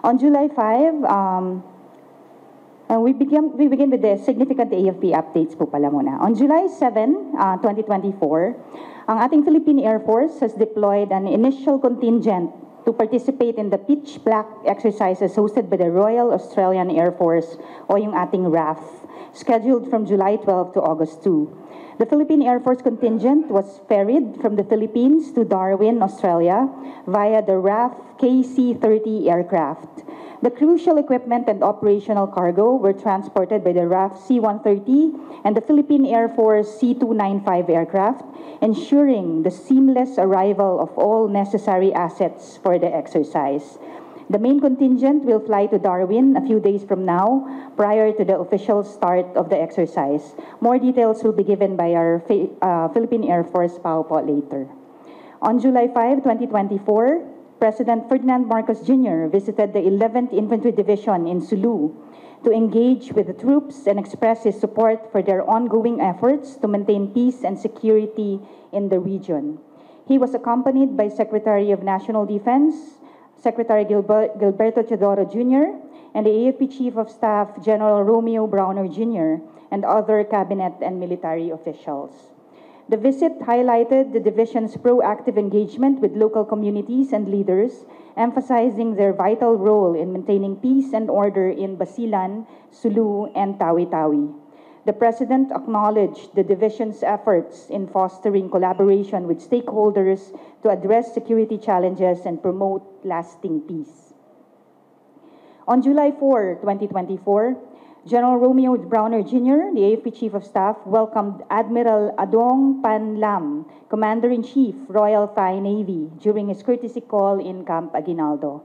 On July 5, we begin with the significant AFP updates po pala muna. On July 7, 2024, ang ating Philippine Air Force has deployed an initial contingent to participate in the Pitch Black exercises hosted by the Royal Australian Air Force o yung ating RAF, scheduled from July 12 to August 2. The Philippine Air Force contingent was ferried from the Philippines to Darwin, Australia via the RAF KC-30 aircraft. The crucial equipment and operational cargo were transported by the RAF C-130 and the Philippine Air Force C-295 aircraft, ensuring the seamless arrival of all necessary assets for the exercise. The main contingent will fly to Darwin a few days from now, prior to the official start of the exercise. More details will be given by our Philippine Air Force PAO po later. On July 5, 2024, President Ferdinand Marcos Jr. visited the 11th Infantry Division in Sulu to engage with the troops and express his support for their ongoing efforts to maintain peace and security in the region. He was accompanied by Secretary of National Defense, Secretary Gilberto Teodoro Jr., and the AFP Chief of Staff, General Romeo Browner Jr., and other cabinet and military officials. The visit highlighted the division's proactive engagement with local communities and leaders, emphasizing their vital role in maintaining peace and order in Basilan, Sulu, and Tawi-Tawi. The President acknowledged the division's efforts in fostering collaboration with stakeholders to address security challenges and promote lasting peace. On July 4, 2024, General Romeo Browner Jr., the AFP Chief of Staff, welcomed Admiral Adong Panlam, Commander-in-Chief, Royal Thai Navy, during his courtesy call in Camp Aguinaldo.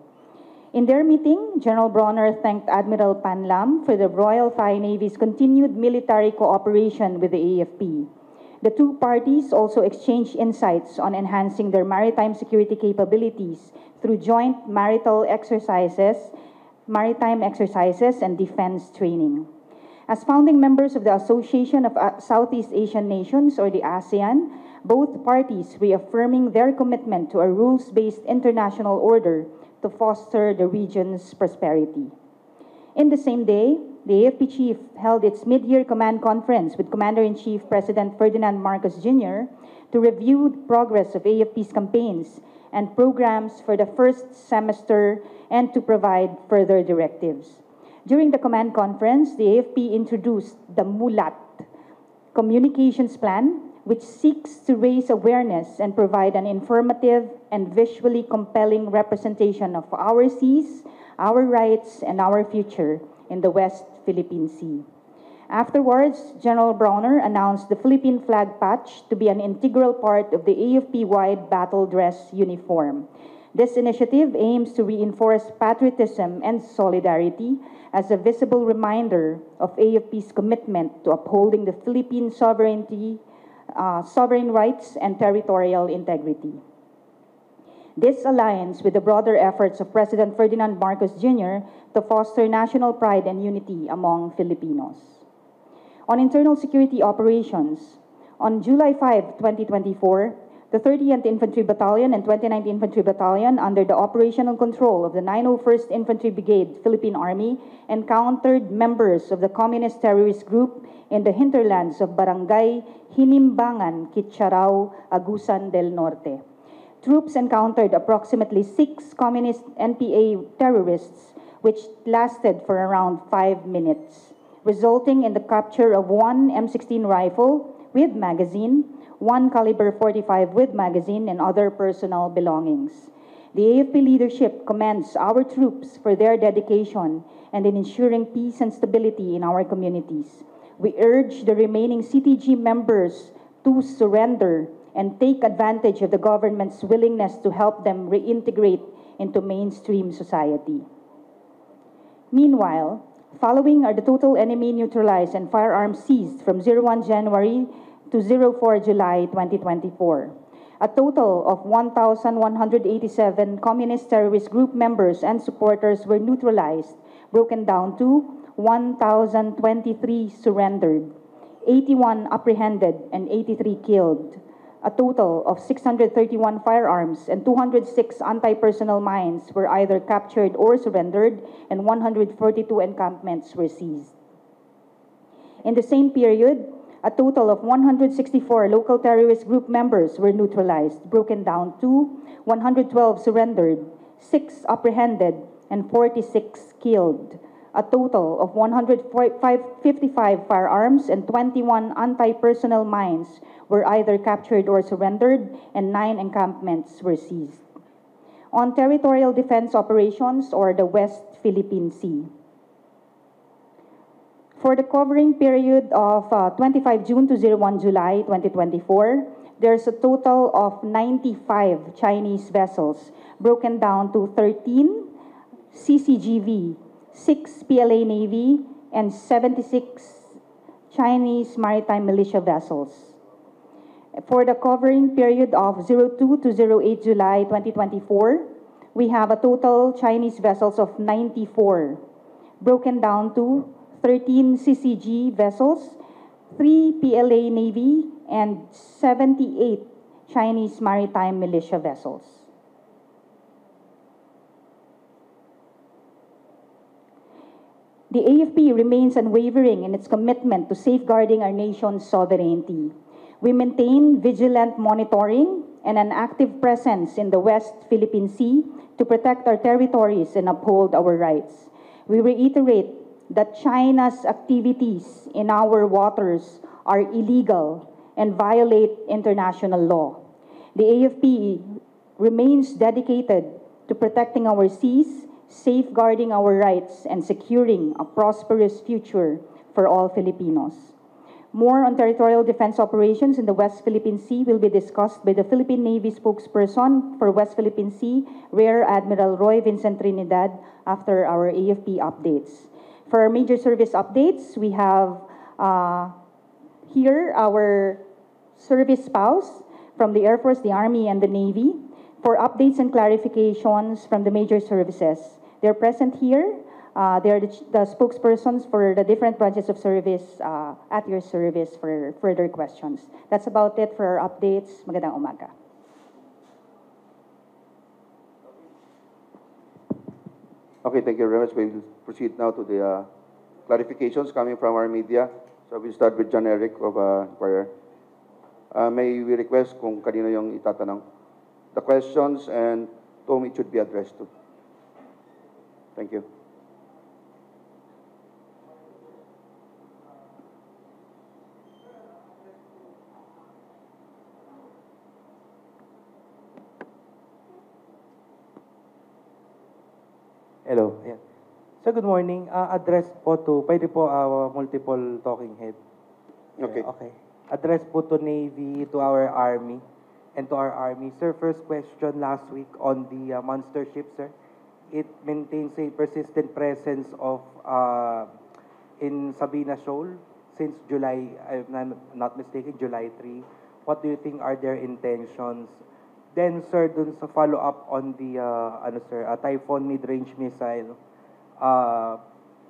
In their meeting, General Browner thanked Admiral Panlam for the Royal Thai Navy's continued military cooperation with the AFP. The two parties also exchanged insights on enhancing their maritime security capabilities through joint maritime exercises and defense training. As founding members of the Association of Southeast Asian Nations, or the ASEAN, both parties reaffirming their commitment to a rules-based international order to foster the region's prosperity. In the same day, the AFP Chief held its mid-year command conference with Commander-in-Chief President Ferdinand Marcos Jr. to review the progress of AFP's campaigns and programs for the first semester and to provide further directives. During the command conference, the AFP introduced the MULAT communications plan, which seeks to raise awareness and provide an informative and visually compelling representation of our seas, our rights, and our future in the West Philippine Sea. Afterwards, General Browner announced the Philippine flag patch to be an integral part of the AFP-wide battle dress uniform. This initiative aims to reinforce patriotism and solidarity as a visible reminder of AFP's commitment to upholding the Philippine sovereignty, sovereign rights, and territorial integrity. This aligns with the broader efforts of President Ferdinand Marcos Jr. to foster national pride and unity among Filipinos. On internal security operations, on July 5, 2024, the 30th Infantry Battalion and 29th Infantry Battalion, under the operational control of the 901st Infantry Brigade, Philippine Army, encountered members of the communist terrorist group in the hinterlands of Barangay Hinimbangan, Kitcharao, Agusan del Norte. Troops encountered approximately 6 communist NPA terrorists, which lasted for around 5 minutes, resulting in the capture of 1 M16 rifle with magazine, 1 caliber 45 with magazine, and other personal belongings. The AFP leadership commends our troops for their dedication and in ensuring peace and stability in our communities. We urge the remaining CTG members to surrender and take advantage of the government's willingness to help them reintegrate into mainstream society. Meanwhile, following are the total enemy neutralized and firearms seized from 01 January to 04 July 2024. A total of 1,187 communist terrorist group members and supporters were neutralized, broken down to 1,023 surrendered, 81 apprehended, and 83 killed. A total of 631 firearms and 206 anti-personnel mines were either captured or surrendered, and 142 encampments were seized. In the same period, a total of 164 local terrorist group members were neutralized, broken down to 112 surrendered, 6 apprehended, and 46 killed. A total of 155 firearms and 21 anti-personnel mines were either captured or surrendered, and 9 encampments were seized. On territorial defense operations, or the West Philippine Sea. For the covering period of 25 June to 01 July 2024, there's a total of 95 Chinese vessels, broken down to 13 CCGV, 6 PLA Navy, and 76 Chinese maritime militia vessels. For the covering period of 02 to 08 July 2024, we have a total Chinese vessels of 94, broken down to 13 CCG vessels, 3 PLA Navy, and 78 Chinese maritime militia vessels. The AFP remains unwavering in its commitment to safeguarding our nation's sovereignty. We maintain vigilant monitoring and an active presence in the West Philippine Sea to protect our territories and uphold our rights. We reiterate that China's activities in our waters are illegal and violate international law. The AFP remains dedicated to protecting our seas, safeguarding our rights, and securing a prosperous future for all Filipinos. More on territorial defense operations in the West Philippine Sea will be discussed by the Philippine Navy spokesperson for West Philippine Sea, Rear Admiral Roy Vincent Trinidad, after our AFP updates. For our major service updates, we have here our service spouse from the Air Force, the Army, and the Navy for updates and clarifications from the major services. They're present here. They are the spokespersons for the different branches of service at your service for further questions. That's about it for our updates. Magandang umaga. Okay, thank you very much. We'll proceed now to the clarifications coming from our media. So we'll start with John Eric of Inquirer. May we request kung kanino yung itatanong the questions and to whom it should be addressed to. Thank you. Hello. Ayan. So good morning. Address po to, pwede po multiple talking head. Okay. Okay. Address po to Navy, to our Army, and to our Army. Sir, first question last week on the monster ship, sir. It maintains a persistent presence of in Sabina Shoal since July, if I'm not mistaken, July 3. What do you think are their intentions? Then, sir, dun sa follow-up on the Typhoon mid-range missile,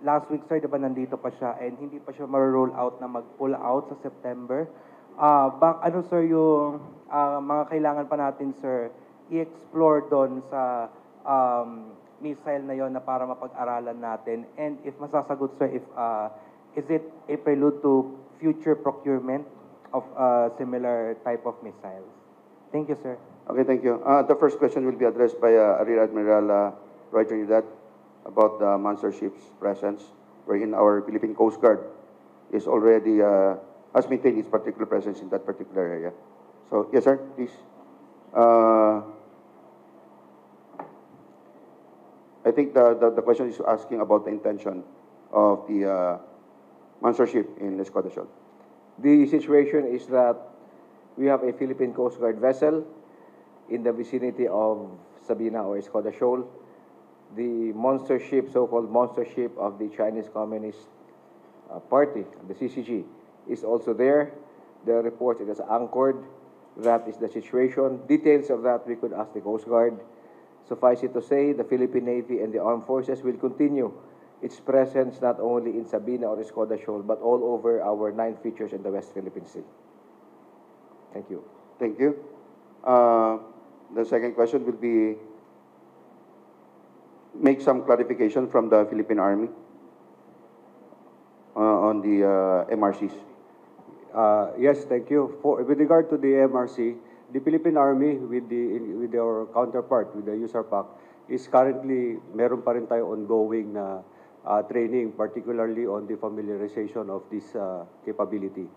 last week, sir, diba nandito pa siya and hindi pa siya ma-roll out na mag-pull out sa September. Ano, sir, yung mga kailangan pa natin, sir, i-explore doon sa missile na yon na para mapag-aralan natin? And if masasagot, sir, is it a prelude to future procurement of similar type of missiles? Thank you, sir. Okay, thank you. The first question will be addressed by Rear Admiral Roy Trinidad about the monster ship's presence, wherein our Philippine Coast Guard is already has maintained its particular presence in that particular area. So, yes, sir, please. I think the question is asking about the intention of the monster ship in Escoda Shoal. The situation is that we have a Philippine Coast Guard vessel in the vicinity of Sabina or Escoda Shoal. The monster ship, so-called monster ship of the Chinese Communist Party, the CCG, is also there. The report it is anchored. That is the situation. Details of that we could ask the Coast Guard. Suffice it to say, the Philippine Navy and the Armed Forces will continue its presence not only in Sabina or Escoda Shoal, but all over our 9 features in the West Philippine Sea. Thank you. Thank you. The second question will be make some clarification from the Philippine Army on the MRCs. Yes, thank you. With regard to the MRC, the Philippine Army with our counterpart, with the USARPAC, is currently, meron pa rin tayo ongoing na training, particularly on the familiarization of this capability.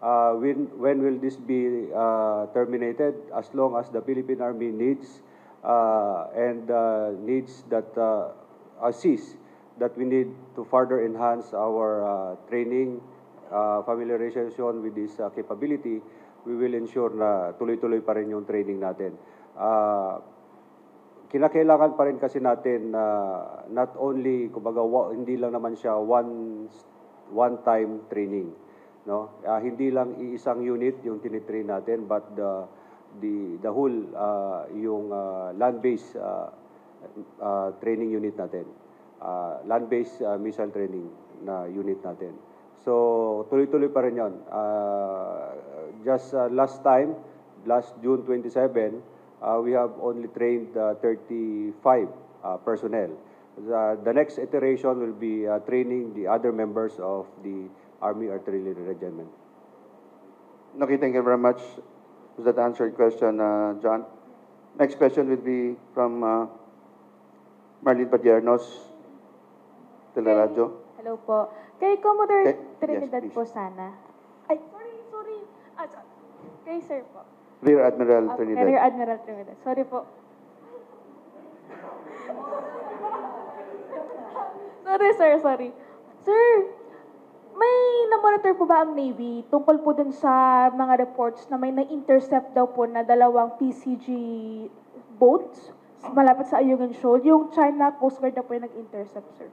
When will this be terminated? As long as the Philippine Army needs and needs that assist that we need to further enhance our training, familiarization with this capability, we will ensure na tuloy-tuloy pa rin yung training natin. Kinakailangan pa rin kasi natin na not only, kumbaga, hindi lang naman siya one-time training. No? Hindi lang iisang unit yung tinitrain natin, but the whole yung land-based training unit natin. Land-based missile training na unit natin. So, tuloy-tuloy pa rin yun. Just last June 27, we have only trained 35 personnel. The next iteration will be training the other members of the Army Artillery Regiment. Okay, thank you very much. Does that answer your question, John? Next question will be from Marlene Padiernos, Teleradyo. Hello po. Kay Commodore Yes, Trinidad please. po sana. Ay, sorry. Kay sir po. Rear Admiral Rear Trinidad. Admiral Trinidad. Sorry po. Sorry. Sir, may na-monitor po ba ang Navy tungkol po dun sa mga reports na may na-intercept daw po na dalawang PCG boats malapit sa Ayungin Shoal? Yung China Coast Guard na po yung nag-intercept, sir.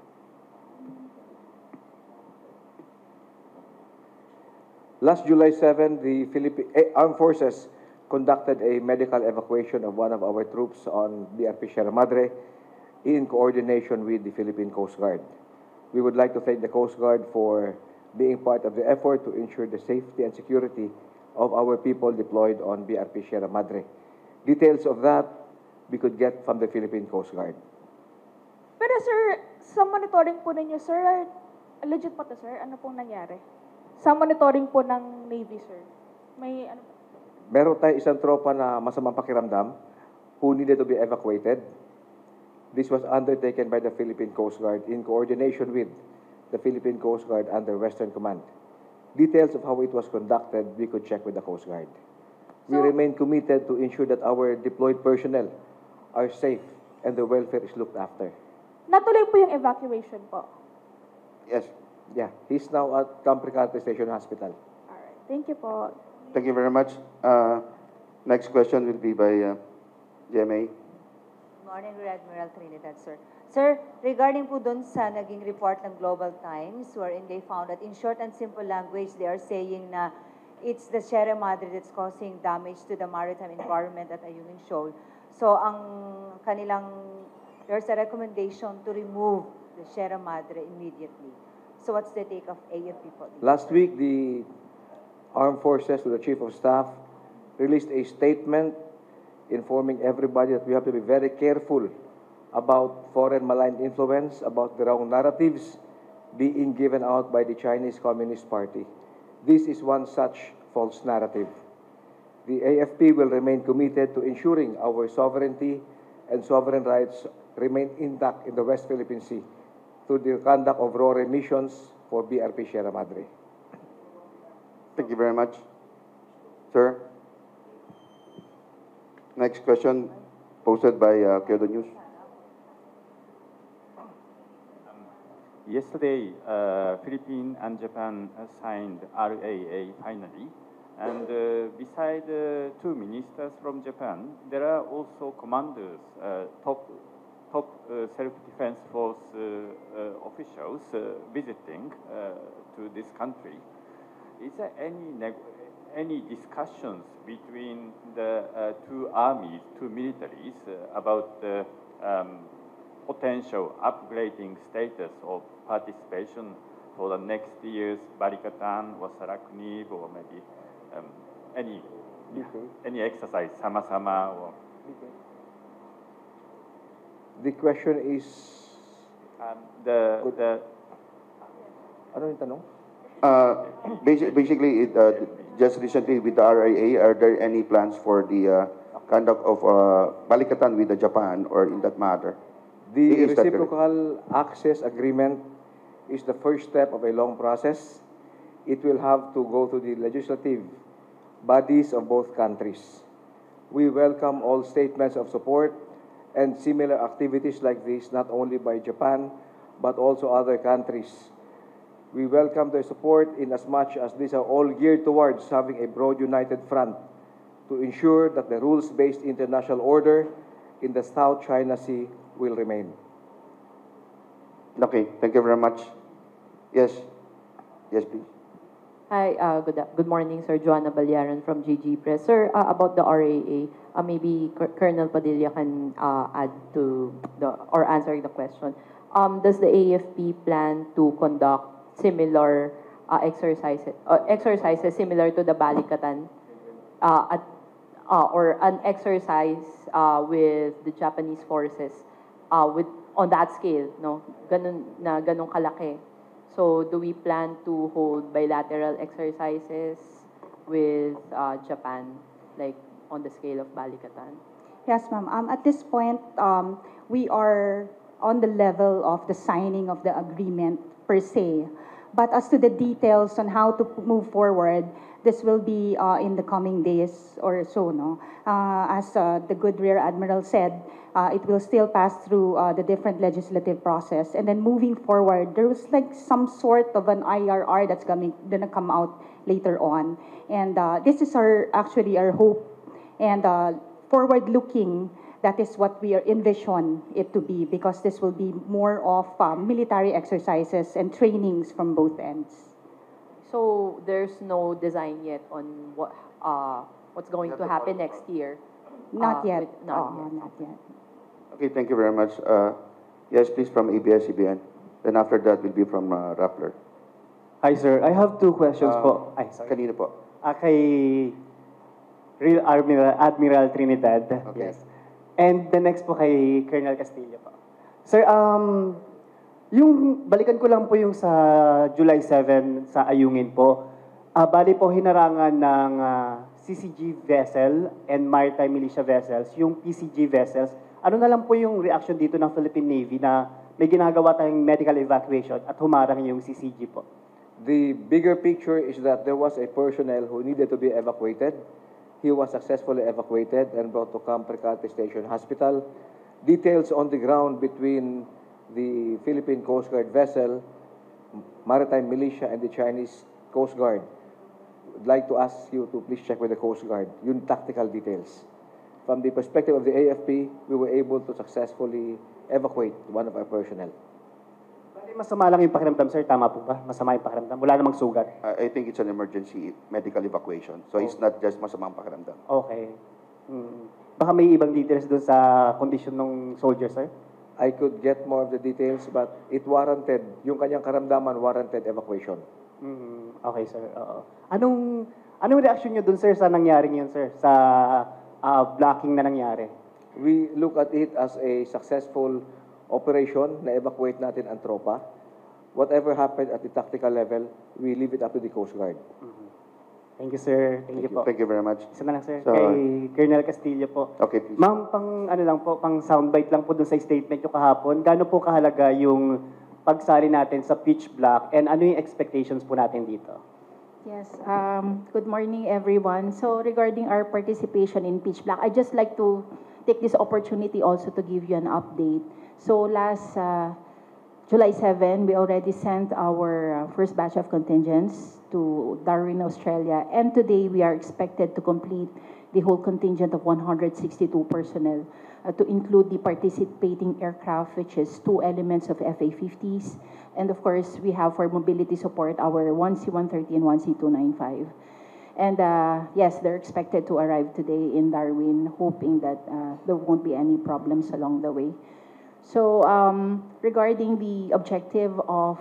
Last July 7, the Philippine Armed Forces conducted a medical evacuation of one of our troops on BRP Sierra Madre in coordination with the Philippine Coast Guard. We would like to thank the Coast Guard for being part of the effort to ensure the safety and security of our people deployed on BRP Sierra Madre. Details of that we could get from the Philippine Coast Guard. Pero sir, sa monitoring po ninyo, sir, legit pa to, sir? Ano pong nangyari? Sa monitoring po ng Navy, sir. May ano po? Meron tayong isang tropa na masamang pakiramdam who needed to be evacuated. This was undertaken by the Philippine Coast Guard in coordination with the Philippine Coast Guard under Western Command. Details of how it was conducted, we could check with the Coast Guard. We remain committed to ensure that our deployed personnel are safe and their welfare is looked after. Natuloy po yung evacuation po. Yes. Yeah, he's now at Camp Ricarte Station Hospital. Alright. Thank you po. Thank you very much. Next question will be by GMA. Morning, Rear Admiral Trinidad, sir. Sir, regarding po dun sa naging report ng Global Times, wherein they found that in short and simple language, they are saying na it's the Sierra Madre that's causing damage to the maritime environment at Ayungin Shoal. So, there's a recommendation to remove the Sierra Madre immediately. So, what's the take of AFP po? Last week, the Armed Forces, with the Chief of Staff, released a statement informing everybody that we have to be very careful about foreign malign influence, about the wrong narratives being given out by the Chinese Communist Party. This is one such false narrative. The AFP will remain committed to ensuring our sovereignty and sovereign rights remain intact in the West Philippine Sea through the conduct of RORE missions for BRP Sierra Madre. Thank you very much. Sir. Next question posted by Kyodo News. Yesterday, Philippines and Japan signed RAA finally, and beside two ministers from Japan, there are also commanders, top self-defense force officials visiting to this country. Is there any discussions between the two armies, two militaries, about the potential upgrading status of participation for the next year's Barikatan or Saraknib, or maybe any Any exercise, sama-sama or The question is, the ano yung tanong? Basically, just recently with the RIA, are there any plans for the conduct of balikatan with the Japan or in that matter? The Is that correct? reciprocal access agreement is the first step of a long process. It will have to go to the legislative bodies of both countries. We welcome all statements of support and similar activities like this, not only by Japan, but also other countries. We welcome their support in as much as these are all geared towards having a broad united front to ensure that the rules-based international order in the South China Sea will remain. Okay, thank you very much. Yes, yes, please. Hi, good morning, Sir. Joanna Balyaran from GG Press. Sir, about the RAA, maybe Colonel Padilla can add to or answer the question. Does the AFP plan to conduct similar exercises similar to the Balikatan, or an exercise with the Japanese forces on that scale, no? Ganun kalaki. So, do we plan to hold bilateral exercises with Japan, like on the scale of Balikatan? Yes, ma'am. At this point, we are on the level of the signing of the agreement per se. But as to the details on how to move forward, this will be in the coming days or so, no? As the good Rear Admiral said, it will still pass through the different legislative process. And then moving forward, there was like some sort of an IRR that's gonna come out later on. And this is actually our hope and forward-looking. That is what we are envision it to be, because this will be more of military exercises and trainings from both ends. So, there's no design yet on what's going to happen next year? Not yet. Not yet. Not yet. Okay, thank you very much. Yes, please, from ABS-CBN. Then after that will be from Rappler. Hi, sir. I have two questions po. Ay, sorry. Kanino po? Kay Real Admiral Trinidad. Okay. Yes. And the next po kay Colonel Castillo po. Sir, yung balikan ko lang po yung sa July 7 sa Ayungin po. Bali po hinarangan ng CCG vessel and maritime militia vessels, yung PCG vessels. Ano na lang po yung reaction dito ng Philippine Navy na may ginagawa tayong medical evacuation at humarang yung CCG po? The bigger picture is that there was a personnel who needed to be evacuated. He was successfully evacuated and brought to Camp Recate Station Hospital. Details on the ground between the Philippine Coast Guard vessel, maritime militia, and the Chinese Coast Guard. I'd like to ask you to please check with the Coast Guard, yung tactical details. From the perspective of the AFP, we were able to successfully evacuate one of our personnel. Bali masama lang yung pakiramdam, sir. Tama po ba? Masama yung pakiramdam. Wala namang sugat. I think it's an emergency medical evacuation. So it's not just masamang pakiramdam. Okay. Baka may ibang details doon sa condition ng soldier, sir? I could get more of the details, but it warranted, yung kanyang karamdaman warranted evacuation. Okay, sir. Oo. Anong reaction niyo doon, sir, sa nangyaring yun, sir? Sa blocking na nangyari? We look at it as a successful operation na evacuate natin ang tropa. Whatever happened at the tactical level, we leave it up to the Coast Guard. Thank you, sir. Thank you po. Thank you very much. Isa na lang, sir. So, Kay Colonel Castillo po. Okay, please. Ma'am, pang soundbite lang po dun sa statement nyo kahapon. Gaano po kahalaga yung pagsali natin sa pitch black and ano yung expectations po natin dito? Yes, good morning everyone. So regarding our participation in Pitch Black, I'd just like to take this opportunity also to give you an update. So last July 7, we already sent our first batch of contingents to Darwin, Australia, and today we are expected to complete the whole contingent of 162 personnel to include the participating aircraft, which is 2 elements of FA-50s, and of course, we have for mobility support our 1C-130 and 1C-295. And yes, they're expected to arrive today in Darwin, hoping that there won't be any problems along the way. So regarding the objective of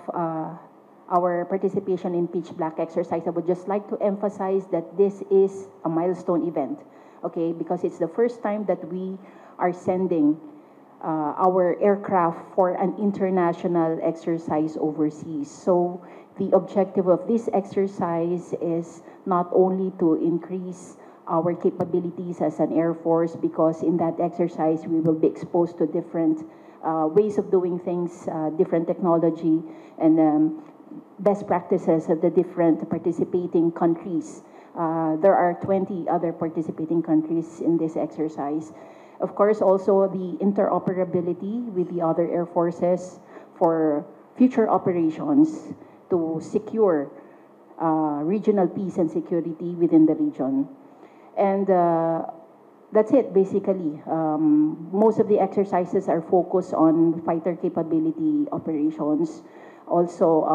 our participation in Pitch Black exercise, I would just like to emphasize that this is a milestone event, okay? Because it's the first time that we are sending our aircraft for an international exercise overseas. So the objective of this exercise is not only to increase our capabilities as an Air Force, because in that exercise we will be exposed to different ways of doing things, different technology, and best practices of the different participating countries. There are 20 other participating countries in this exercise. Of course, also the interoperability with the other air forces for future operations to secure regional peace and security within the region. And that's it, basically. Most of the exercises are focused on fighter capability operations. Also,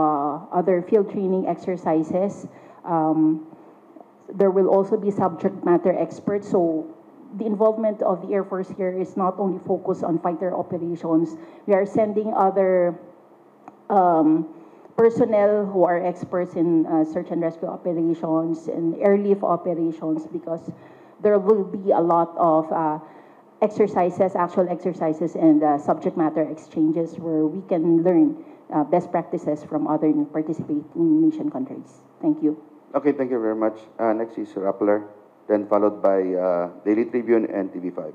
other field training exercises. There will also be subject matter experts. So the involvement of the Air Force here is not only focused on fighter operations. We are sending other personnel who are experts in search and rescue operations and airlift operations, because there will be a lot of exercises, actual exercises, and subject matter exchanges where we can learn best practices from other participating nation countries. Thank you. Okay, thank you very much. Next is Rappler, then followed by Daily Tribune and TV5.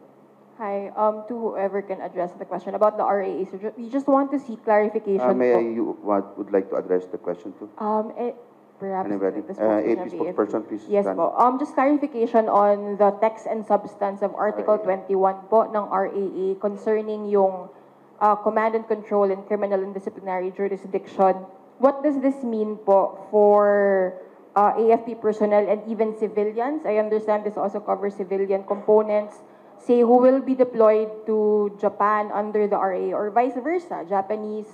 Hi, to whoever can address the question about the RAA. So we just want to seek clarification. Would like to address the question too? Perhaps Anybody? the spokesperson of the AFP. Spokesperson, please. Yes stand. po. Just clarification on the text and substance of Article 21 po ng RAA concerning yung command and control in criminal and disciplinary jurisdiction. What does this mean po for AFP personnel and even civilians? I understand this also covers civilian components. Say, who will be deployed to Japan under the RAA, or vice versa, Japanese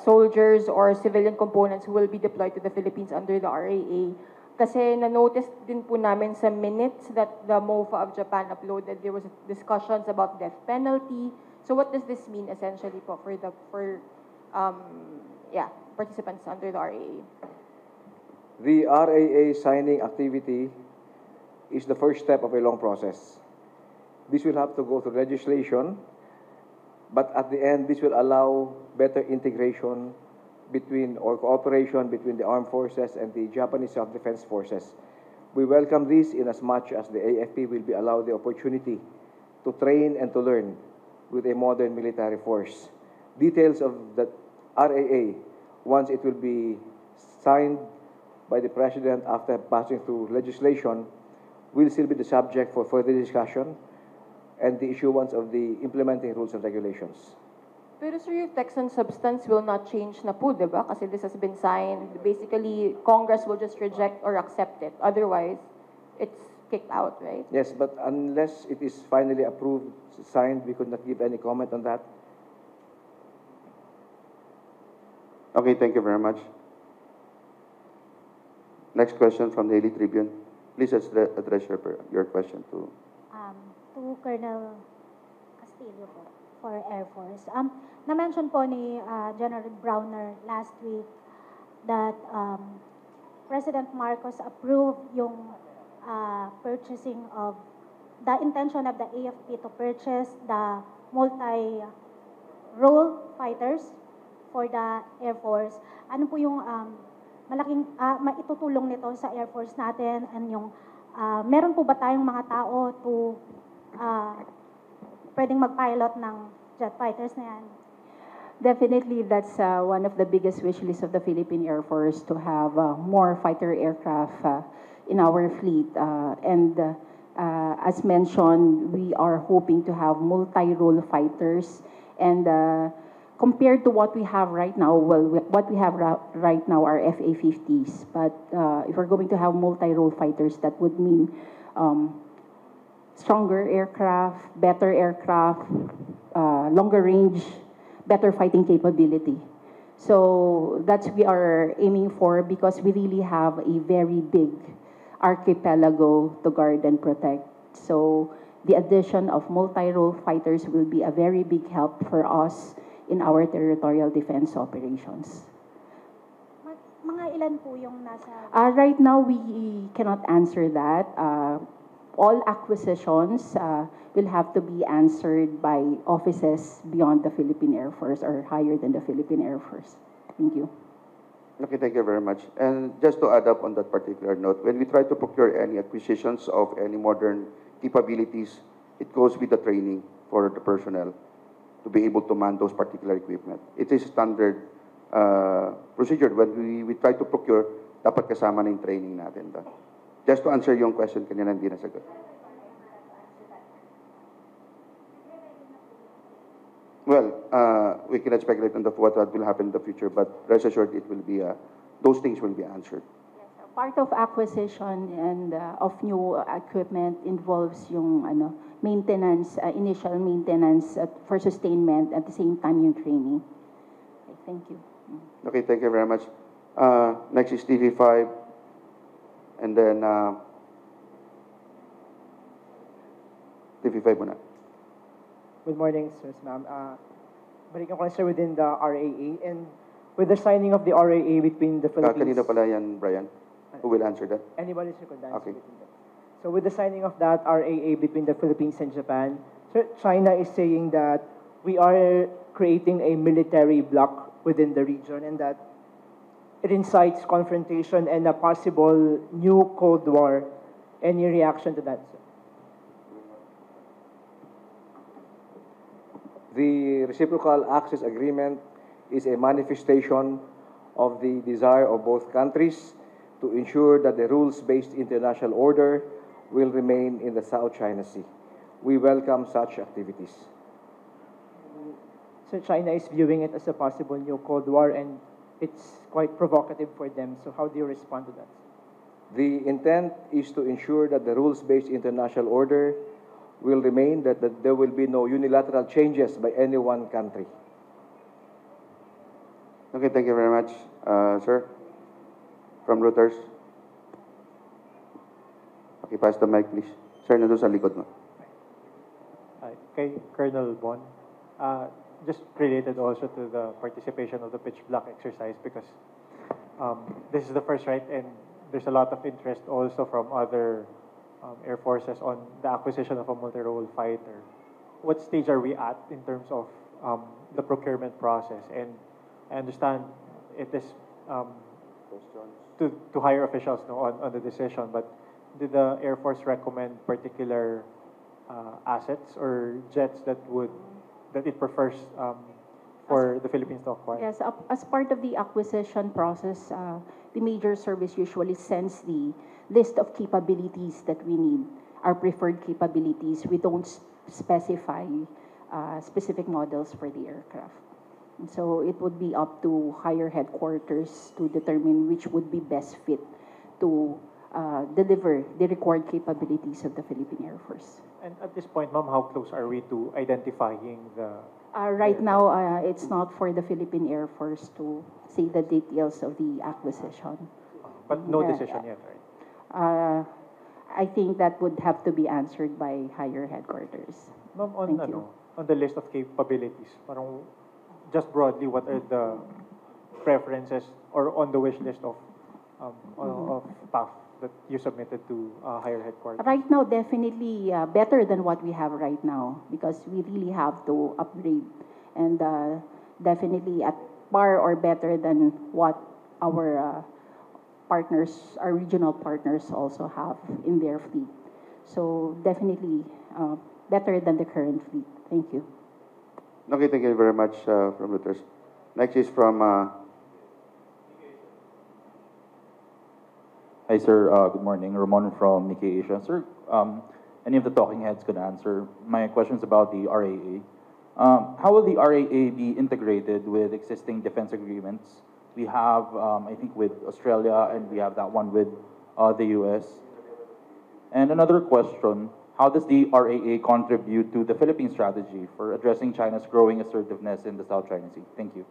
soldiers or civilian components who will be deployed to the Philippines under the RAA. Kasi na-notice din po namin sa minutes that the MOFA of Japan uploaded, there was discussions about death penalty. So what does this mean essentially po for participants under the RAA? The RAA signing activity is the first step of a long process. This will have to go through legislation, but at the end, this will allow better integration between, or cooperation between the armed forces and the Japanese self-defense forces. We welcome this in as much as the AFP will be allowed the opportunity to train and to learn with a modern military force. Details of the RAA, once it will be signed by the President after passing through legislation, will still be the subject for further discussion and the issuance of the implementing rules and regulations. Pero sir, yung text and substance will not change na po, diba? Kasi this has been signed. Basically, Congress will just reject or accept it. Otherwise, it's kicked out, right? Yes, but unless it is finally approved, signed, we could not give any comment on that. Okay, thank you very much. Next question from Daily Tribune. Please address your question to Colonel Castillo po, for Air Force. Na-mention po ni General Browner last week that President Marcos approved yung purchasing of the intention of the AFP to purchase the multi-role fighters for the Air Force. Ano po yung malaking maitutulong nito sa Air Force natin, and yung meron po ba tayong mga tao to pwedeng mag-pilot ng jet fighters na yan? Definitely, that's one of the biggest wish lists of the Philippine Air Force, to have more fighter aircraft in our fleet. As mentioned, we are hoping to have multi-role fighters. And compared to what we have right now, what we have right now are FA-50s. But if we're going to have multi-role fighters, that would mean stronger aircraft, better aircraft, longer range, better fighting capability. So that's what we are aiming for, because we really have a very big archipelago to guard and protect. So the addition of multi-role fighters will be a very big help for us in our territorial defense operations. ilan po yung nasa... Right now, we cannot answer that. All acquisitions will have to be answered by offices beyond the Philippine Air Force or higher than the Philippine Air Force. Thank you. Okay, thank you very much. And just to add up on that particular note, when we try to procure any acquisitions of any modern capabilities, it goes with the training for the personnel to be able to man those particular equipment. It is standard procedure. When we try to procure, dapat kasama na yung training natin. Just to answer yung question, kanina hindi nasagot. Well, we cannot speculate on what will happen in the future, but rest assured it will be, those things will be answered. Part of acquisition and of new equipment involves yung maintenance, initial maintenance for sustainment, at the same time yung training. Okay, thank you. Okay, thank you very much. Next is TV5, and then TV5 muna. Good morning, sirs, ma'am. Balikan ko lang, sir, within the RAA, and with the signing of the RAA between the Philippines... Kanina pala yan, Brian. Who will answer that? Anybody who could answer Okay. between them. So with the signing of that RAA between the Philippines and Japan, sir, China is saying that we are creating a military bloc within the region and that it incites confrontation and a possible new Cold War. Any reaction to that, sir? The Reciprocal Access Agreement is a manifestation of the desire of both countries to ensure that the rules-based international order will remain in the South China Sea. We welcome such activities. So China is viewing it as a possible new Cold War, and it's quite provocative for them. So how do you respond to that? The intent is to ensure that the rules-based international order will remain, that there will be no unilateral changes by any one country. Okay, thank you very much, sir. From Reuters. Okay, pass the mic, please. Sir, nandun sa likod mo. Kay Colonel Bon, just related also to the participation of the pitch black exercise, because this is the first, right, and there's a lot of interest also from other air forces on the acquisition of a multi-role fighter. What stage are we at in terms of the procurement process? And I understand it is to higher officials on the decision, but did the Air Force recommend particular assets or jets that it prefers for the Philippines to acquire? Yes, as part of the acquisition process, the major service usually sends the list of capabilities that we need, our preferred capabilities. We don't specify specific models for the aircraft. And so it would be up to higher headquarters to determine which would be best fit to deliver the required capabilities of the Philippine Air Force. And at this point, ma'am, how close are we to identifying the... Right now, it's not for the Philippine Air Force to say the details of the acquisition. But no decision yet, right? I think that would have to be answered by higher headquarters. Ma'am, on the list of capabilities, parang just broadly, what are the preferences or on the wish list of PAF that you submitted to higher headquarters? Right now, definitely better than what we have right now, because we really have to upgrade, and definitely at par or better than what our partners, our regional partners also have in their fleet. So definitely better than the current fleet. Thank you. Okay, thank you very much from Reuters. Next is from... Hi, sir. Good morning. Ramon from Nikkei Asia. Sir, any of the talking heads could answer. My question is about the RAA. How will the RAA be integrated with existing defense agreements? We have, I think, with Australia, and we have that one with the US. And another question, how does the RAA contribute to the Philippine strategy for addressing China's growing assertiveness in the South China Sea? Thank you.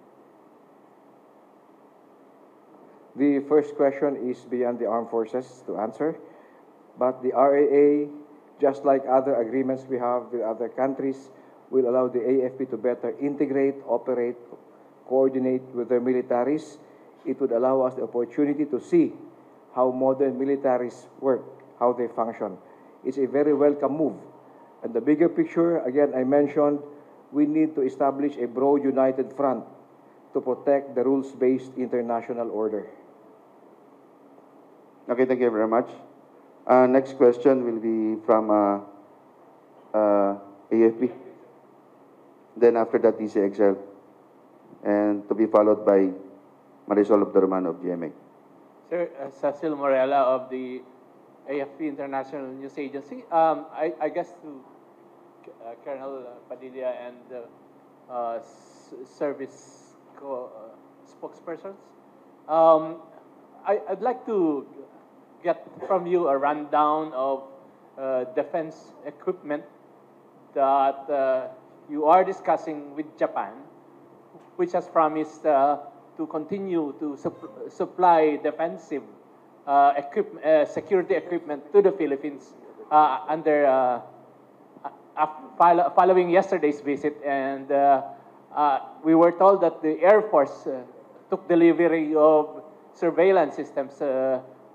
The first question is beyond the armed forces to answer, but the RAA, just like other agreements we have with other countries, will allow the AFP to better integrate, operate, coordinate with their militaries It would allow us the opportunity to see how modern militaries work, how they function. It's a very welcome move. And the bigger picture, again, I mentioned, we need to establish a broad united front to protect the rules-based international order. Okay, thank you very much. Next question will be from AFP. Then after that, DCXL. And to be followed by Marisol Abdurrahman of GMA. Sir, Cecil Morella of the AFP International News Agency. I guess to Colonel Padilla and service spokespersons, I'd like to get from you a rundown of defense equipment that you are discussing with Japan, which has promised to continue to supply defensive security equipment to the Philippines following yesterday's visit. And we were told that the Air Force took delivery of surveillance systems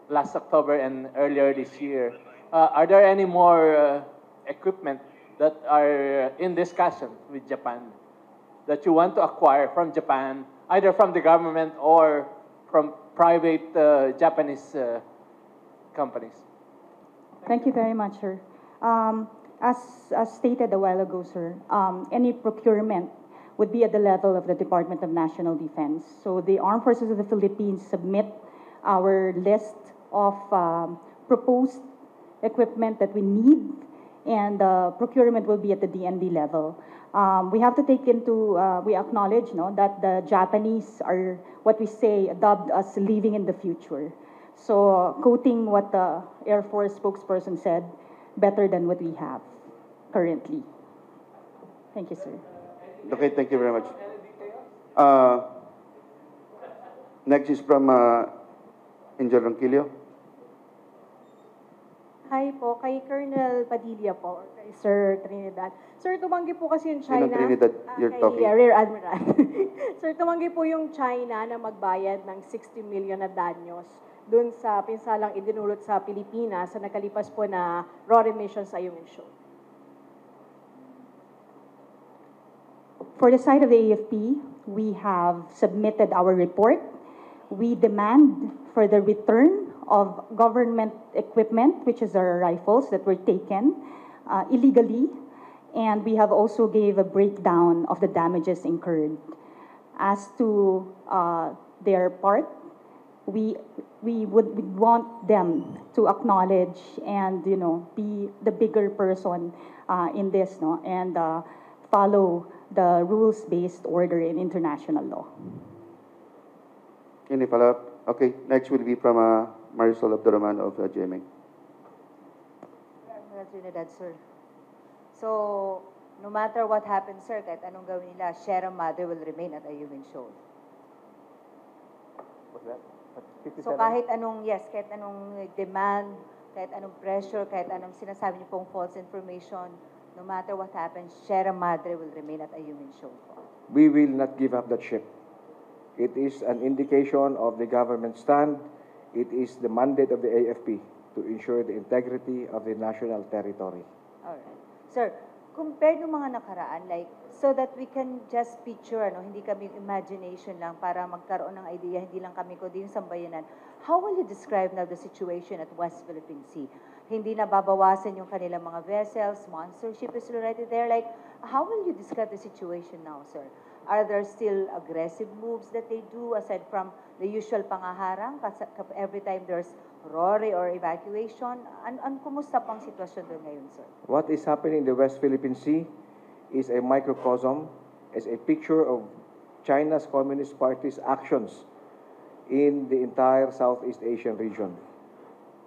last October and earlier this year. Are there any more equipment that are in discussion with Japan that you want to acquire from Japan, either from the government or from private Japanese companies? Thank you very much, sir. As stated a while ago, sir, any procurement would be at the level of the Department of National Defense. So the Armed Forces of the Philippines submit our list of proposed equipment that we need, and procurement will be at the DND level. We have to take into, we acknowledge that the Japanese are what we say dubbed as living in the future. So quoting what the Air Force spokesperson said, better than what we have currently. Thank you, sir. Okay, thank you very much. Next is from Angel Ronquillo. Hi po, kay Colonel Padilla po, kay Sir Trinidad. Sir, tumanggi po kasi yung China. Sinong Trinidad you're kay talking? Rear Admiral. Sir, tumanggi po yung China na magbayad ng 60 million na danyos dun sa pinsalang idinulot sa Pilipinas sa nakalipas po na RORE mission sa Ayungin Shoal. For the side of the AFP, we have submitted our report. We demand for the return of government equipment, which is our rifles that were taken illegally, and we have also gave a breakdown of the damages incurred. As to their part, we would want them to acknowledge and be the bigger person in this, and follow the rules-based order in international law. Any follow-up? Okay, next will be from Marisol Abdurrahman of GMA. Trinidad, sir. So, no matter what happens, sir, kahit anong gawin nila, Sierra Madre will remain at Ayungin Shoal. What's that? So kahit anong, kahit anong demand, kahit anong pressure, kahit anong sinasabi niyo pong false information, no matter what happens, Sierra Madre will remain at Ayungin Shoal. We will not give up that ship. It is an indication of the government stand. It is the mandate of the AFP to ensure the integrity of the national territory. All right. Sir, compared ng mga nakaraan, like, so that we can just picture, hindi kami imagination lang para magkaroon ng idea, hindi lang kami kundi yung sambayanan. How will you describe now the situation at West Philippine Sea? Hindi na babawasan yung kanilang mga vessels, monster ship is already there. Like, how will you describe the situation now, sir? Are there still aggressive moves that they do aside from the usual pangaharang every time there's RORE or evacuation? Kumusta pang sitwasyon doon ngayon, sir? What is happening in the West Philippine Sea is a microcosm, is a picture of China's Communist Party's actions in the entire Southeast Asian region.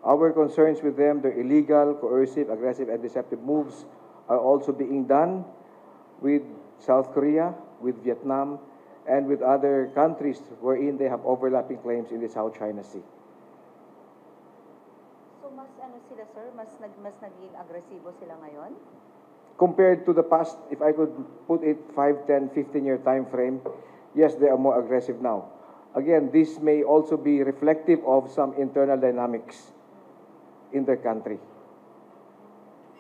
Our concerns with them, their illegal, coercive, aggressive, and deceptive moves are also being done with South Korea, with Vietnam, and with other countries wherein they have overlapping claims in the South China Sea. So mas sila, sir? Mas naging agresibo sila ngayon? Compared to the past, if I could put it 5, 10, 15-year time frame, yes, they are more aggressive now. Again, this may also be reflective of some internal dynamics in their country.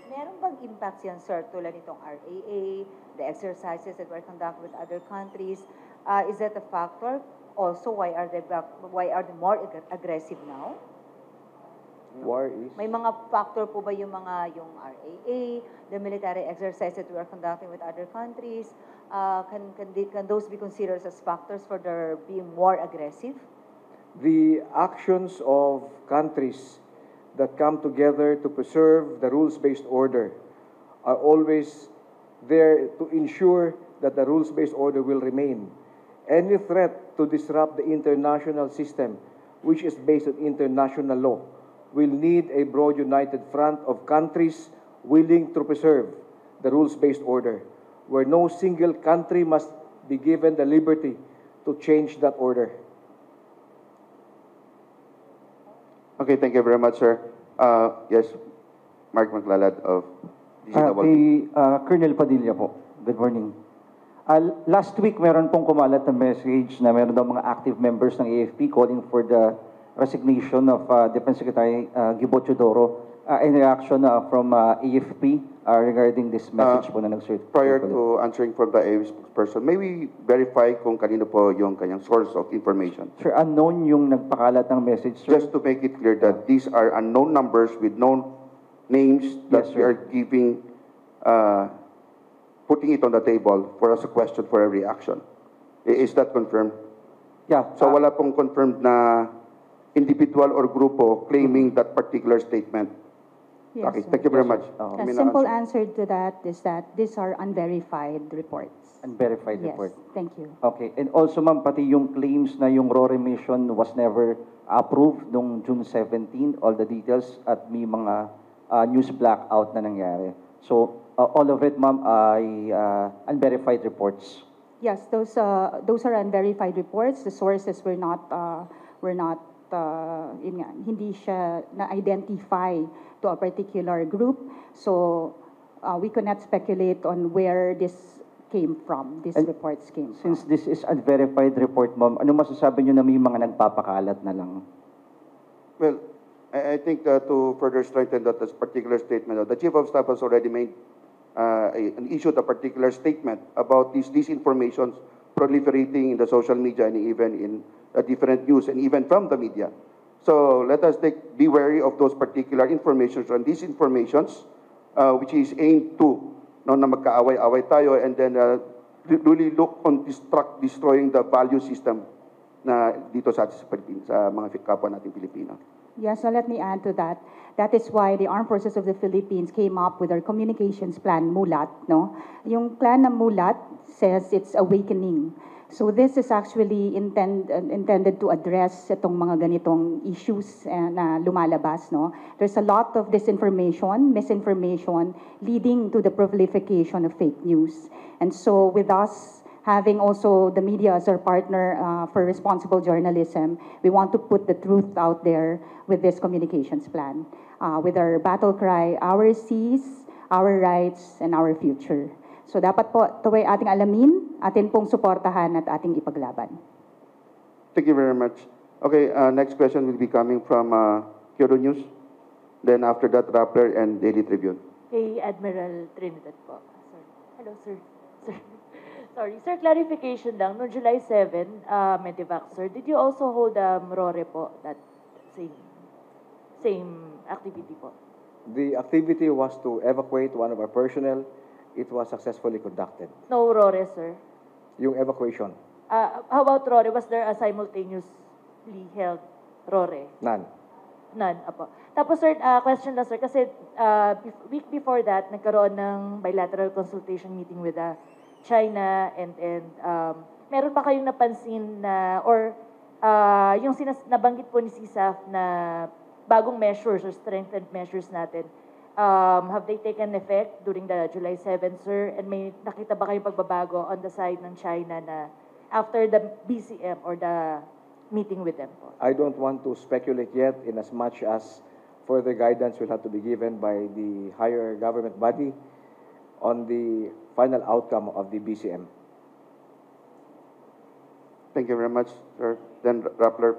Meron bang impacts yan, sir, tulad nitong RAA, the exercises that were conducted with other countries? Is that a factor? Also, why are they more aggressive now? War is? May mga factor po ba yung RAA, the military exercise that we are conducting with other countries? Can those be considered as factors for their being more aggressive? The actions of countries that come together to preserve the rules-based order are always there to ensure that the rules-based order will remain. Any threat to disrupt the international system, which is based on international law, will need a broad united front of countries willing to preserve the rules-based order, where no single country must be given the liberty to change that order. Okay, thank you very much, sir. Yes, Mark Maglalad of Kay Colonel Padilla po. Good morning. Last week, meron pong kumalat na message na meron daw mga active members ng AFP calling for the resignation of Defense Secretary Gibo Teodoro in reaction from AFP regarding this message po na nag-circulate. Prior to answering for the AFP spokesperson, may we verify kung kanino po yung kanyang source of information? Sir, unknown yung nagpakalat ng message, sir. Just to make it clear that these are unknown numbers with known names that Yes, we are giving, putting it on the table for us a question for every action. Is that confirmed? Yeah. So wala pong confirmed na individual or grupo claiming that particular statement. Yes, Okay, sir. thank you very much. A simple answer to that is that these are unverified reports. Unverified Yes, report. thank you. Okay. And also, ma'am, pati yung claims na yung RORE mission was never approved noong June 17, all the details, at may mga news blackout na nangyari. So, all of it, ma'am, ay unverified reports. Yes, those are unverified reports. The sources were not yun nga, hindi siya na-identify to a particular group. So we cannot speculate on where this came from, these reports came from. Since this is unverified report, ma'am, ano masasabi nyo na may mga nagpapakalat na lang? Well, I think to further strengthen that this particular statement, the Chief of Staff has already made an issued a particular statement about these informations proliferating in the social media and even in different news and even from the media. So let us be wary of those particular informations and these informations which is aimed to na magkaaway-away tayo and then really look on destroying the value system na dito sa Pilipinas, sa mga kapwa nating Pilipino. Yes, so let me add to that. That is why the Armed Forces of the Philippines came up with our communications plan, MULAT, no? Yung plan ng MULAT says it's awakening. So this is actually intended to address itong mga ganitong issues na lumalabas, no? There's a lot of disinformation, misinformation, leading to the proliferation of fake news. And so with us having also the media as our partner for responsible journalism, we want to put the truth out there with this communications plan. With our battle cry, our seas, our rights, and our future. So dapat po ito ay ating alamin, atin pong suportahan at ating ipaglaban. Thank you very much. Okay, next question will be coming from Kyodo News. Then after that, Rappler and Daily Tribune. Kay Admiral Trinidad po. Sorry. Hello, sir. Sorry, sir, clarification lang. No July 7, Medivac, sir, did you also hold RORE po, that same activity po? The activity was to evacuate one of our personnel. It was successfully conducted. No RORE, sir? Yung evacuation? How about RORE? Was there a simultaneously held RORE? None. None, apo. Tapos, sir, question lang, sir, kasi week before that, nagkaroon ng bilateral consultation meeting with China and meron pa kayong napansin na, or yung nabanggit po ni CSAF na bagong measures or strengthened measures natin, have they taken effect during the July 7, sir? And may nakita ba kayong pagbabago on the side ng China na after the BCM or the meeting with them po? I don't want to speculate yet in as much as further guidance will have to be given by the higher government body on the final outcome of the BCM. Thank you very much, sir. Then Rappler.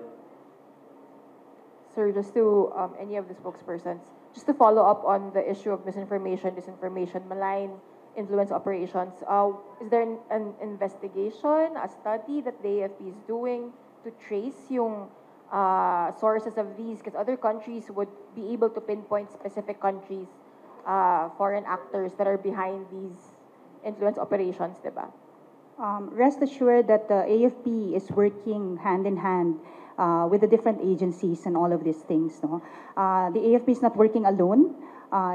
Sir, just to any of the spokespersons, just to follow up on the issue of misinformation, disinformation, malign influence operations, is there an investigation, a study that the AFP is doing to trace yung sources of these? Because other countries would be able to pinpoint specific countries, foreign actors that are behind these influence operations, diba? Rest assured that the AFP is working hand in hand with the different agencies and all of these things. No? The AFP is not working alone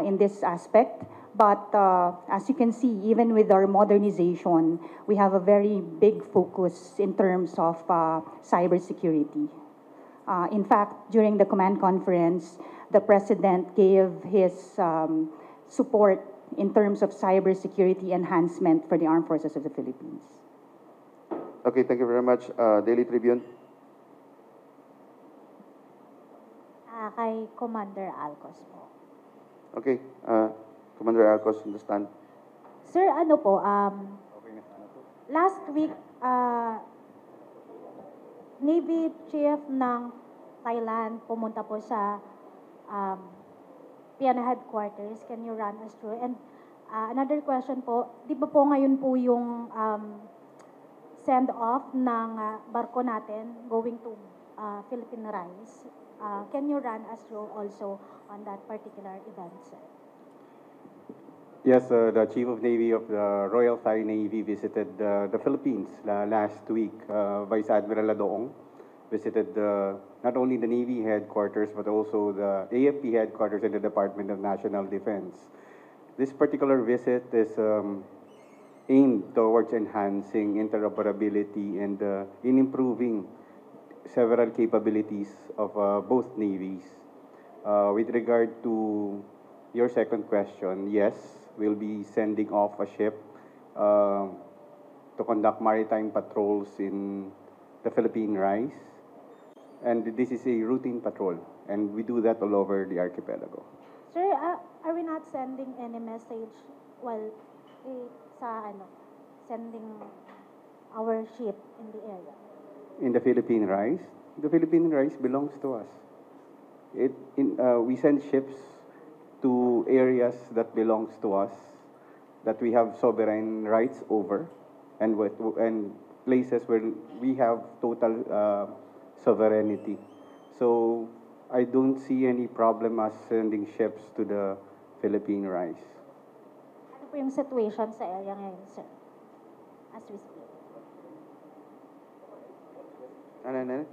in this aspect, but as you can see, even with our modernization, we have a very big focus in terms of cybersecurity. In fact, during the command conference, the President gave his support in terms of cybersecurity enhancement for the Armed Forces of the Philippines. Okay, thank you very much. Daily Tribune. Kay Commander Alcos po. Okay, Commander Alcos, understand. Sir, ano po, last week, Navy Chief ng Thailand pumunta po sa PNA headquarters. Can you run us through? And another question po, di ba po ngayon po yung send-off ng barko natin going to Philippine Rise? Can you run us through also on that particular event, sir? Yes, the Chief of Navy of the Royal Thai Navy visited the Philippines last week. Vice Admiral Adoong visited not only the Navy headquarters, but also the AFP headquarters and the Department of National Defense. This particular visit is aimed towards enhancing interoperability and in improving several capabilities of both navies. With regard to your second question, yes, we'll be sending off a ship to conduct maritime patrols in the Philippine Rise. And this is a routine patrol, and we do that all over the archipelago. Sir, are we not sending any message while sending our ship in the area? In the Philippine Rise, the Philippine Rise belongs to us. We send ships to areas that belongs to us, that we have sovereign rights over, and places where we have total sovereignty. So I don't see any problem us sending ships to the Philippine Rise. Ano po yung situation sa area ngayon, sir? As we speak.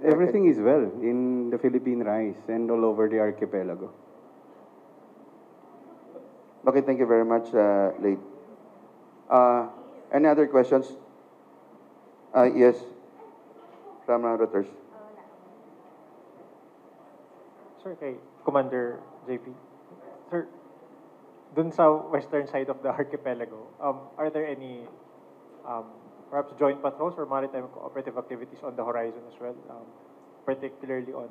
Everything is well in the Philippine Rise and all over the archipelago. Okay, thank you very much, Late. Any other questions? Yes, from Reuters. Sir, kay Commander JP. Sir, dun sa western side of the archipelago, are there any perhaps joint patrols or maritime cooperative activities on the horizon as well, particularly on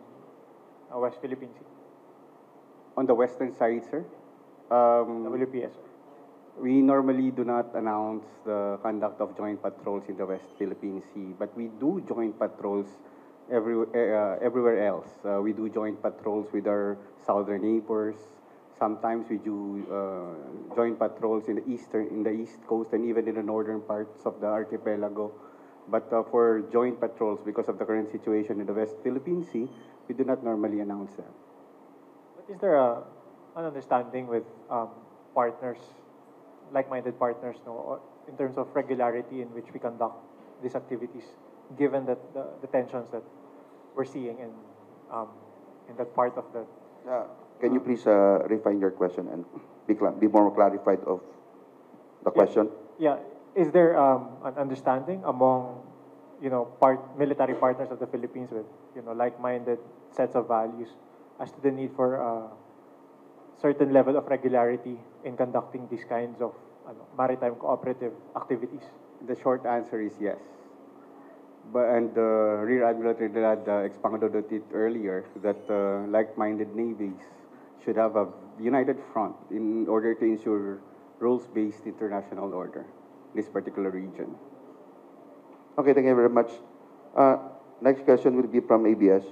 West Philippine Sea? On the western side, sir? WPS, sir. We normally do not announce the conduct of joint patrols in the West Philippine Sea, but we do joint patrols everywhere else. We do joint patrols with our southern neighbors. Sometimes we do joint patrols in the east coast and even in the northern parts of the archipelago. But for joint patrols, because of the current situation in the West Philippine Sea, we do not normally announce that. But is there an understanding with partners, like-minded partners, no, in terms of regularity in which we conduct these activities, given that the tensions that we're seeing in that part of the... Can you please refine your question and be more clarified of the question? Yeah. Is there an understanding among, military partners of the Philippines with, like-minded sets of values as to the need for a certain level of regularity in conducting these kinds of maritime cooperative activities? The short answer is yes. And Rear Admiral Trinidad expounded on it earlier that like-minded navies should have a united front in order to ensure rules-based international order in this particular region. Okay, thank you very much. Next question will be from ABS.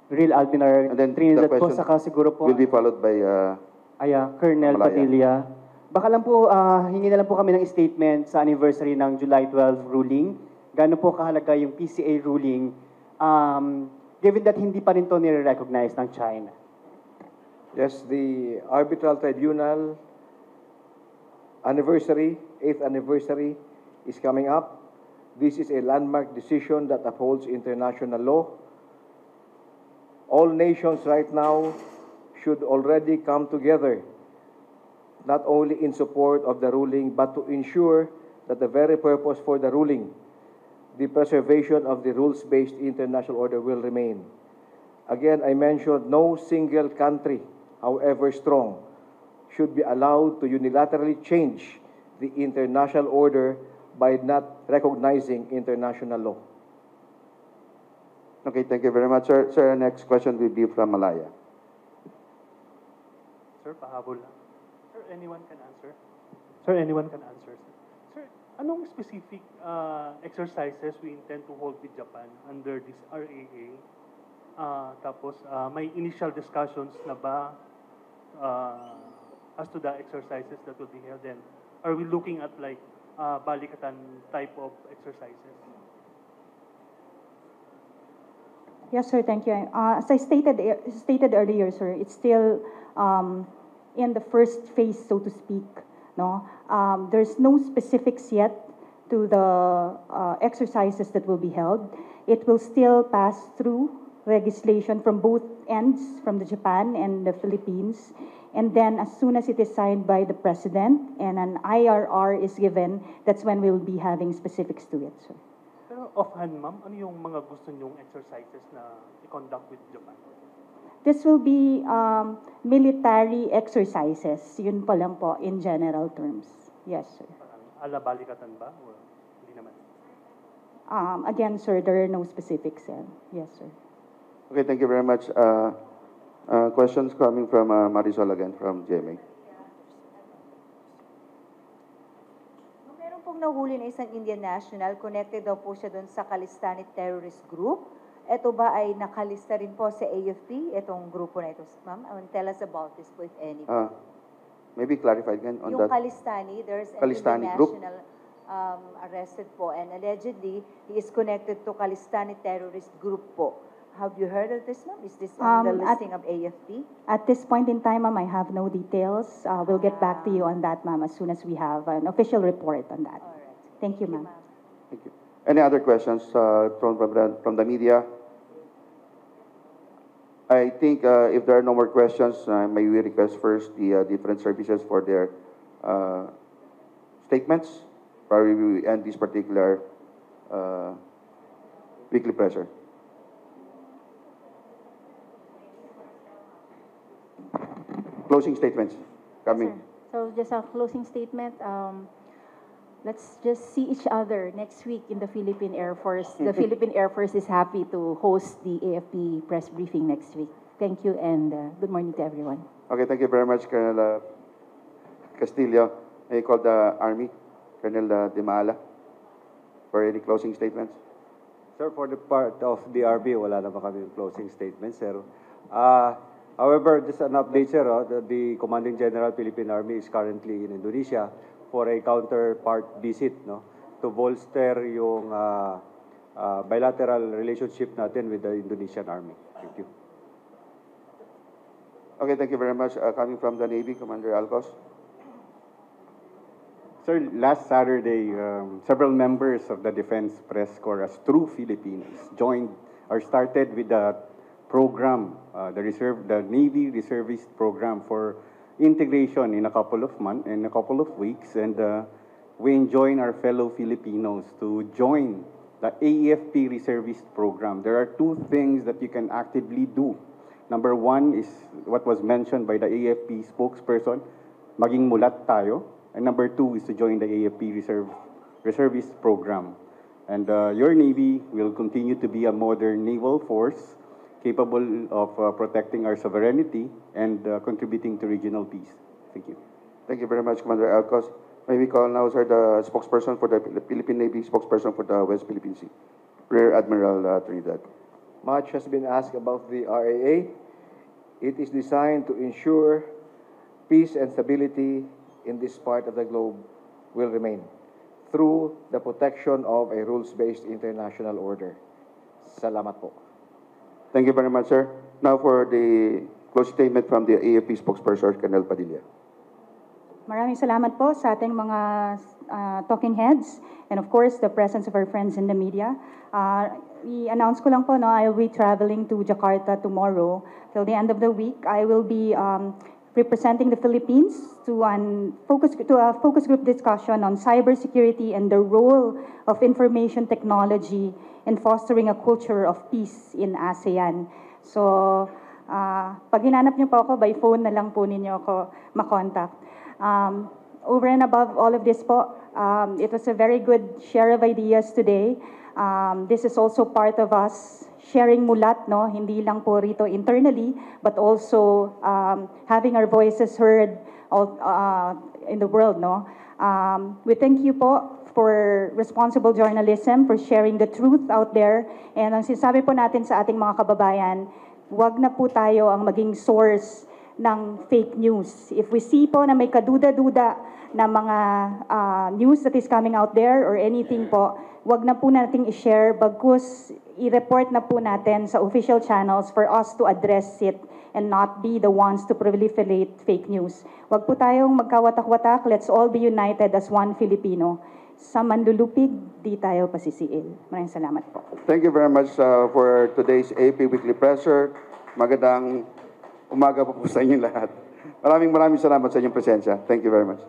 Real Alpinar And then Trinidad the po, question saka siguro po, will be followed by Colonel Malaya. Padilla. Baka lang po, hingi na lang po kami ng statement sa anniversary ng July 12 ruling. Gaano po kahalaga yung PCA ruling, given that hindi pa rin to nire-recognize ng China? Yes, the Arbitral Tribunal anniversary, 8th anniversary, is coming up. This is a landmark decision that upholds international law. All nations right now should already come together, not only in support of the ruling, but to ensure that the very purpose for the ruling, the preservation of the rules-based international order, will remain. Again, I mentioned no single country, however strong, should be allowed to unilaterally change the international order by not recognizing international law. Okay, thank you very much, sir. Sir, next question will be from Malaya. Sir, pahabol lang. Sir, anyone can answer? Sir, anyone can answer. Sir, anong specific exercises we intend to hold with Japan under this RAA? Tapos, may initial discussions na ba as to the exercises that will be held? And are we looking at like balikatan type of exercises? Yes, sir. Thank you. As I stated earlier, sir, it's still in the first phase, so to speak. No, there's no specifics yet to the exercises that will be held. It will still pass through legislation from both ends, from the Japan and the Philippines, and then as soon as it is signed by the president and an IRR is given, that's when we'll be having specifics to it, sir. Pero offhand, ma'am, ano yung mga gusto nyong exercises na i-conduct with Japan? This will be military exercises. Yun pa lang po in general terms. Yes, sir. Ala balikatan ba? Or hindi naman? Again, sir, there are no specifics. Yes, sir. Okay, thank you very much. Questions coming from Marisol again from GMA. Meron pong nahuli na isang Indian national, connected daw po siya doon sa Khalistani terrorist group. Ito ba ay nakalista rin po sa AFP, itong grupo na ito, ma'am? Tell us about this po, if any. Maybe clarified again on Yung that. Khalistani, there's an Khalistani Indian group? national arrested po, and allegedly, he is connected to Khalistani terrorist group po. Have you heard of this, ma'am? Is this on the listing of AFP? At this point in time, ma'am, I have no details. We'll get back to you on that, ma'am, as soon as we have an official report on that. Thank you, ma'am. Thank you. Any other questions from the media? I think if there are no more questions, may we request first the different services for their statements, or we will end this particular weekly pressure. Closing statements coming. So just a closing statement. Let's just see each other next week in the Philippine Air Force. The Philippine Air Force is happy to host the AFP press briefing next week. Thank you and good morning to everyone. Okay, thank you very much, Colonel Castillo. May I call the Army, Colonel De Maala, for any closing statements? Sir, for the part of the RB, wala naman kami closing statements, sir. However, just an update, sir, the Commanding General Philippine Army is currently in Indonesia for a counterpart visit, no, to bolster yung bilateral relationship natin with the Indonesian Army. Thank you. Okay, thank you very much. Coming from the Navy, Commander Alcos. Sir, last Saturday, several members of the Defense Press Corps, as true Filipinos, joined or started with the program, the Navy Reservist Program for integration in a couple of months, in a couple of weeks, and we enjoin our fellow Filipinos to join the AFP Reservist Program. There are two things that you can actively do. Number one is what was mentioned by the AFP spokesperson, maging mulat tayo. And number two is to join the AFP Reservist Program. And your Navy will continue to be a modern naval force capable of protecting our sovereignty and contributing to regional peace. Thank you. Thank you very much, Commander Alcos. May we call now, sir, the spokesperson for the Philippine Navy, spokesperson for the West Philippine Sea, Rear Admiral Trinidad. Much has been asked about the RAA. It is designed to ensure peace and stability in this part of the globe will remain through the protection of a rules-based international order. Salamat po. Thank you very much, sir. Now for the close statement from the AFP spokesperson, Colonel Padilla. Maraming salamat po sa ating mga talking heads and of course the presence of our friends in the media. I-announce ko lang po, no, I will be traveling to Jakarta tomorrow. Till the end of the week, I will be representing the Philippines to a focus group discussion on cybersecurity and the role of information technology in fostering a culture of peace in ASEAN. So, pag hinanap niyo po ako, by phone na lang po ninyo ako makontakt. Over and above all of this po, it was a very good share of ideas today. This is also part of us sharing mulat, no? Hindi lang po rito internally, but also having our voices heard in the world, no? We thank you po for responsible journalism, for sharing the truth out there. And ang sinasabi po natin sa ating mga kababayan, huwag na po tayo ang maging source ng fake news. If we see po na may kaduda-duda na mga news that is coming out there or anything po, wag na po nating i-share, bagkus i-report na po natin sa official channels for us to address it and not be the ones to proliferate fake news. Wag po tayong magkawatak-watak, let's all be united as one Filipino. Sa manlulupig, di tayo pasisiil. Maraming salamat po. Thank you very much for today's AP Weekly Presser. Magandang umaga po sa inyong lahat. Maraming salamat sa inyong presensya. Thank you very much.